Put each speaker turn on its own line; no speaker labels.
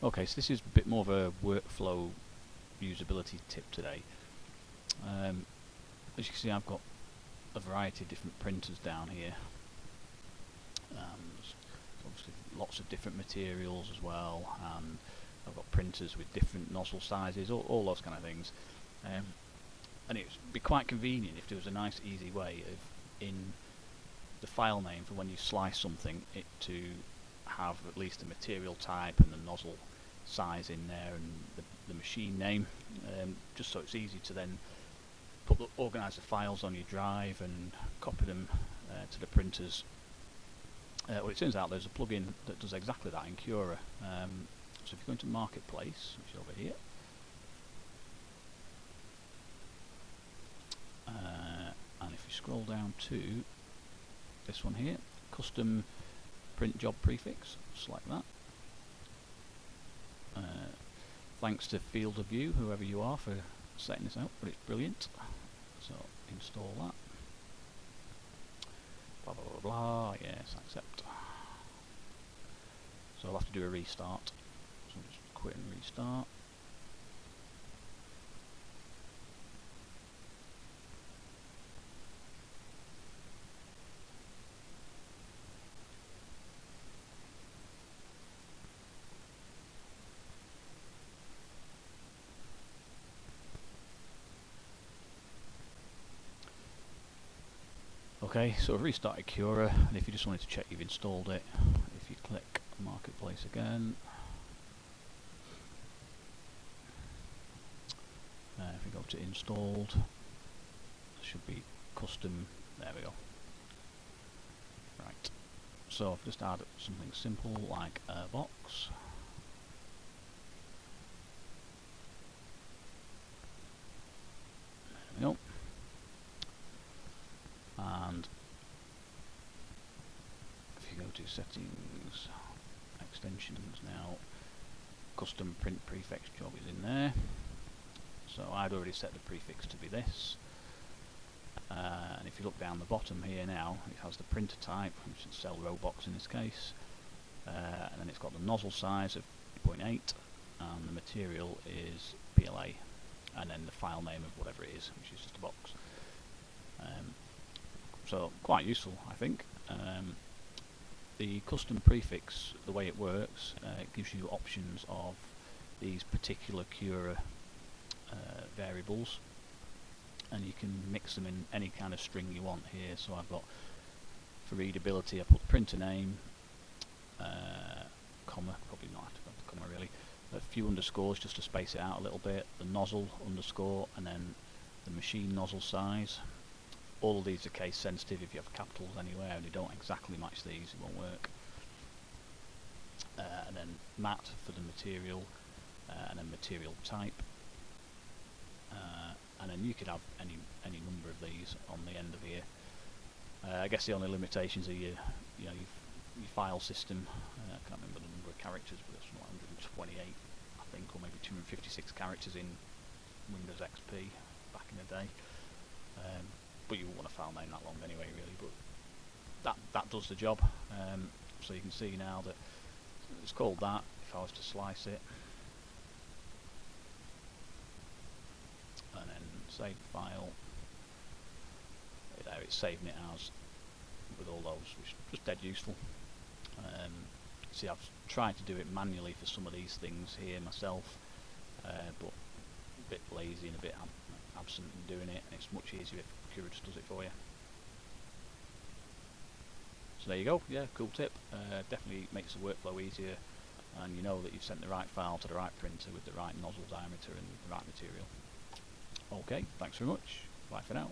Okay, so this is a bit more of a workflow usability tip today. As you can see, I've got a variety of different printers down here. There's obviously lots of different materials as well, and I've got printers with different nozzle sizes, all those kind of things. And it would be quite convenient if there was a nice easy way of, in the file name for when you slice something, it to have at least the material type and the nozzle size in there and the machine name, just so it's easy to then organise the files on your drive and copy them to the printers. Well, it turns out there's a plugin that does exactly that in Cura. So if you go into Marketplace, which is over here, and if you scroll down to this one here, Custom Print Job Prefix, select that. Thanks to Field of View, whoever you are, for setting this out, but it's brilliant. So install that. Blah blah blah blah. Yes, accept. So I'll have to do a restart. So I'll just quit and restart. Okay, so I've restarted Cura, and if you just wanted to check you've installed it, if you click Marketplace again, if we go to installed, there should be custom, there we go. Right, so I've just added something simple like a box. There we go. And if you go to settings, extensions now, custom print prefix job is in there. So I'd already set the prefix to be this. And if you look down the bottom here now, it has the printer type, which is cell Robox in this case. And then it's got the nozzle size of 0.8, and the material is PLA, and then the file name of whatever it is, which is just a box. So quite useful, I think. The custom prefix, the way it works, it gives you options of these particular Cura variables, and you can mix them in any kind of string you want here. So I've got, for readability, I put printer name, comma, probably not have to put the comma really, a few underscores just to space it out a little bit, the nozzle underscore, and then the machine nozzle size. All of these are case sensitive. If you have capitals anywhere and they don't exactly match these, it won't work. And then matte for the material, and then material type. And then you could have any number of these on the end of here. I guess the only limitations are your file system. I can't remember the number of characters, but it's 128, I think, or maybe 256 characters in Windows XP back in the day. But you won't want a file name that long anyway, really. But that does the job. So you can see now that it's called that. If I was to slice it, and then save file, there it's saving it as, with all those, which is just dead useful. See, I've tried to do it manually for some of these things here myself, but a bit lazy and a bit absent in doing it, and it's much easier if Cura just does it for you. So there you go. Yeah, cool tip. Definitely makes the workflow easier, and you know that you've sent the right file to the right printer with the right nozzle diameter and the right material. Okay, thanks very much. Bye for now.